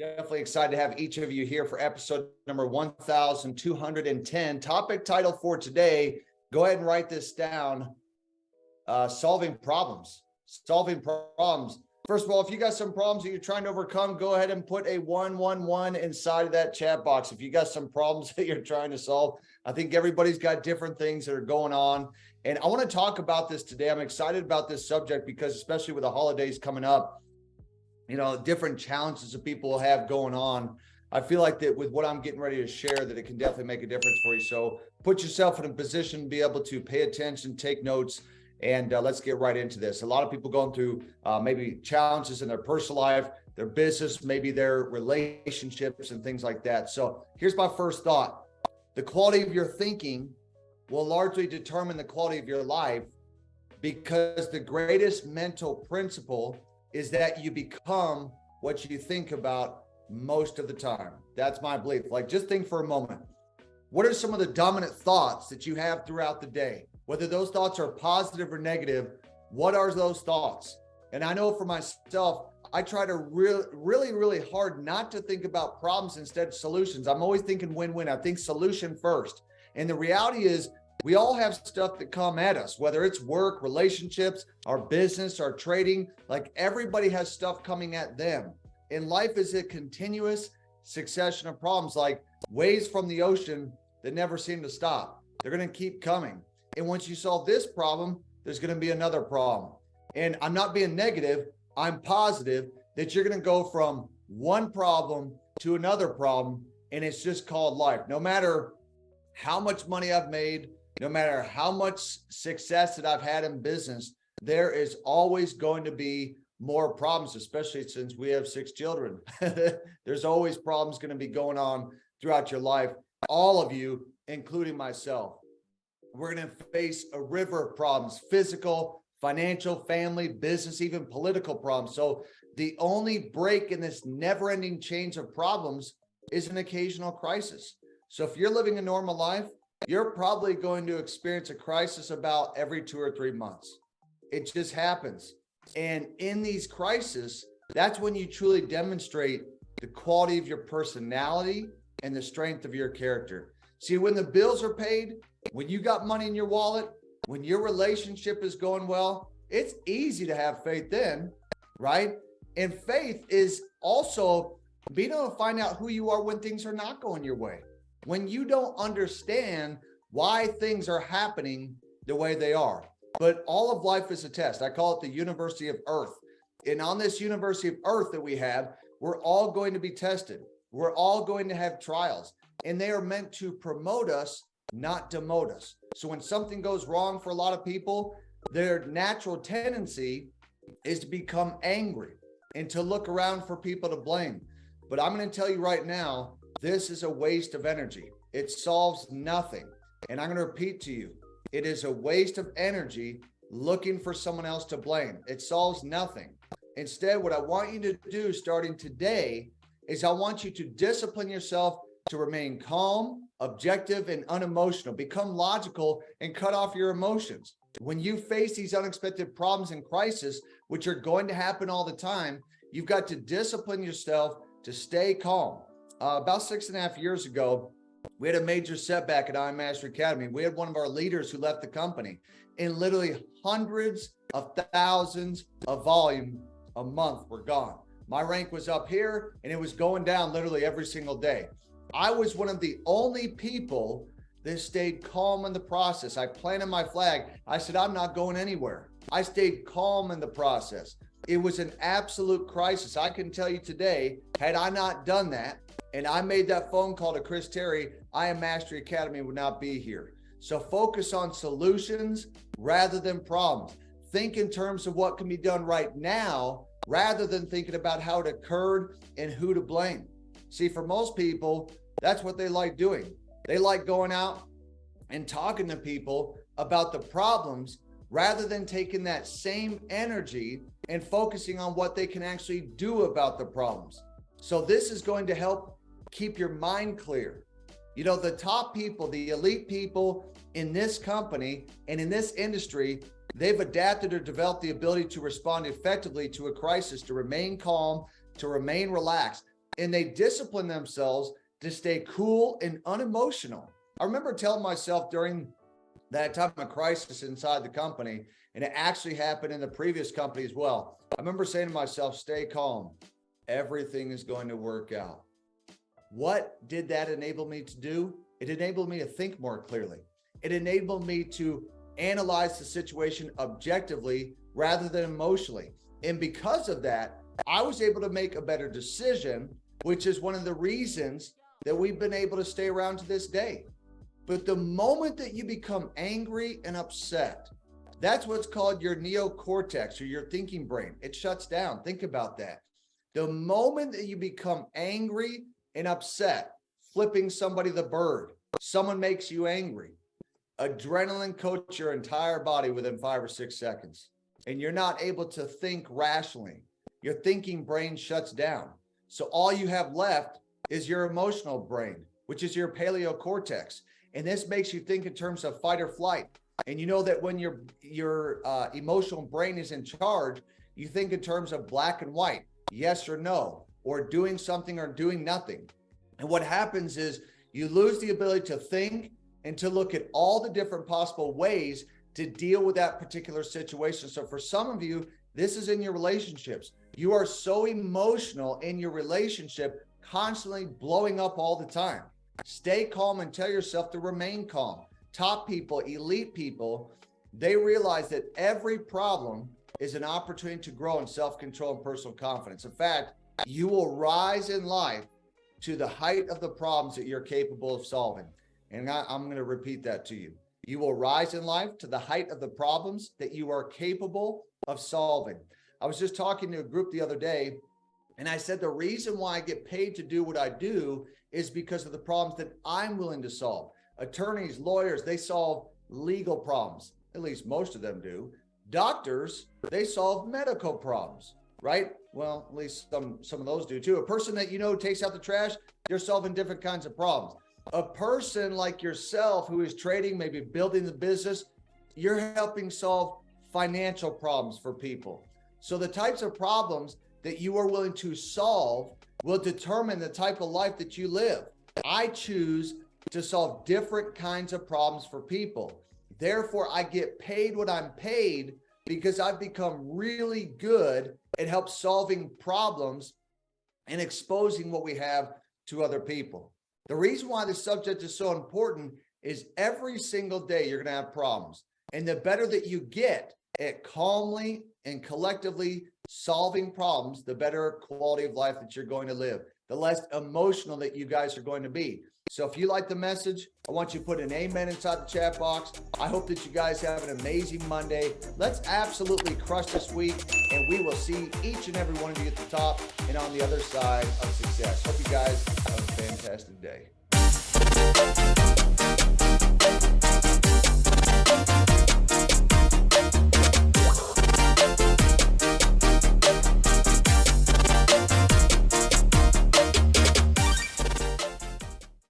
Definitely excited to have each of you here for episode number 1210. Topic title for today, go ahead and write this down. Solving problems. First of all, if you got some problems that you're trying to overcome, go ahead and put a 111 inside of that chat box. If you got some problems that you're trying to solve, I think everybody's got different things that are going on. And I want to talk about this today. I'm excited about this subject because especially with the holidays coming up, different challenges that people have going on. I feel like that with what I'm getting ready to share, that it can definitely make a difference for you. So put yourself in a position to be able to pay attention, take notes, and let's get right into this. A lot of people going through maybe challenges in their personal life, their business, maybe their relationships and things like that. So here's my first thought. The quality of your thinking will largely determine the quality of your life, because the greatest mental principle is that you become what you think about most of the time. That's my belief. Like, just think for a moment. What are some of the dominant thoughts that you have throughout the day? Whether those thoughts are positive or negative, what are those thoughts? And I know for myself, I try to really hard not to think about problems, instead solutions. I'm always thinking win-win. I think solution first. And the reality is, we all have stuff that come at us, whether it's work, relationships, our business, our trading. Like, everybody has stuff coming at them. And life is a continuous succession of problems, like waves from the ocean that never seem to stop. They're going to keep coming. And once you solve this problem, there's going to be another problem. And I'm not being negative. I'm positive that you're going to go from one problem to another problem. And it's just called life. No matter how much money I've made, no matter how much success that I've had in business, there is always going to be more problems, especially since we have 6 children. There's always problems going to be going on throughout your life, all of you, including myself. We're going to face a river of problems: physical, financial, family, business, even political problems. So the only break in this never-ending chain of problems is an occasional crisis. So if you're living a normal life, you're probably going to experience a crisis about every 2 or 3 months. It just happens. And in these crises, that's when you truly demonstrate the quality of your personality and the strength of your character. See, when the bills are paid, when you got money in your wallet, when your relationship is going well, it's easy to have faith then, right? And faith is also being able to find out who you are when things are not going your way. When you don't understand why things are happening the way they are. But all of life is a test. I call it the University of Earth. And on this University of Earth that we have, we're all going to be tested. We're all going to have trials. And they are meant to promote us, not demote us. So when something goes wrong for a lot of people, their natural tendency is to become angry and to look around for people to blame. But I'm going to tell you right now, this is a waste of energy. It solves nothing. And I'm going to repeat to you, it is a waste of energy looking for someone else to blame. It solves nothing. Instead, what I want you to do starting today is I want you to discipline yourself to remain calm, objective, and unemotional. Become logical and cut off your emotions. When you face these unexpected problems and crises, which are going to happen all the time, you've got to discipline yourself to stay calm. About 6.5 years ago, we had a major setback at I Mastery Academy. We had one of our leaders who left the company, and literally hundreds of thousands of volume a month were gone. My rank was up here and it was going down literally every single day. I was one of the only people that stayed calm in the process. I planted my flag. I said, I'm not going anywhere. I stayed calm in the process. It was an absolute crisis. I can tell you today, had I not done that, and I made that phone call to Chris Terry, I Am Mastery Academy would not be here. So focus on solutions rather than problems. Think in terms of what can be done right now, rather than thinking about how it occurred and who to blame. See, for most people, that's what they like doing. They like going out and talking to people about the problems rather than taking that same energy and focusing on what they can actually do about the problems. So this is going to help keep your mind clear. You know, the top people, the elite people in this company and in this industry, they've adapted or developed the ability to respond effectively to a crisis, to remain calm, to remain relaxed. and they discipline themselves to stay cool and unemotional. I remember telling myself during that time of crisis inside the company, and it actually happened in the previous company as well. I remember saying to myself, stay calm. Everything is going to work out. What did that enable me to do? It enabled me to think more clearly. It enabled me to analyze the situation objectively rather than emotionally. And because of that, I was able to make a better decision, which is one of the reasons that we've been able to stay around to this day. But the moment that you become angry and upset, that's what's called your neocortex, or your thinking brain. It shuts down. Think about that. The moment that you become angry and upset, flipping somebody the bird, someone makes you angry, adrenaline coats your entire body within 5 or 6 seconds, and you're not able to think rationally. Your thinking brain shuts down. So all you have left is your emotional brain, which is your paleocortex. And this makes you think in terms of fight or flight. And you know that when your emotional brain is in charge, you think in terms of black and white, yes or no, or doing something or doing nothing. And what happens is you lose the ability to think and to look at all the different possible ways to deal with that particular situation. So for some of you, this is in your relationships. You are so emotional in your relationship, constantly blowing up all the time. Stay calm and tell yourself to remain calm. Top people, elite people, they realize that every problem is an opportunity to grow in self-control and personal confidence. In fact, you will rise in life to the height of the problems that you're capable of solving. And I'm going to repeat that to you. You will rise in life to the height of the problems that you are capable of solving. I was just talking to a group the other day, and I said the reason why I get paid to do what I do is because of the problems that I'm willing to solve. Attorneys, lawyers, they solve legal problems. At least most of them do. Doctors, they solve medical problems, right? Well, at least some of those do too. A person that you know takes out the trash, they're solving different kinds of problems. A person like yourself who is trading, maybe building the business, you're helping solve financial problems for people. So the types of problems that you are willing to solve will determine the type of life that you live. I choose to solve different kinds of problems for people. Therefore, I get paid what I'm paid because I've become really good at help solving problems and exposing what we have to other people. The reason why this subject is so important is every single day you're going to have problems. And the better that you get at calmly and collectively solving problems, the better quality of life that you're going to live, the less emotional that you guys are going to be. So if you like the message, I want you to put an amen inside the chat box. I hope that you guys have an amazing Monday. Let's absolutely crush this week, and we will see each and every one of you at the top and on the other side of success. Hope you guys have a fantastic day.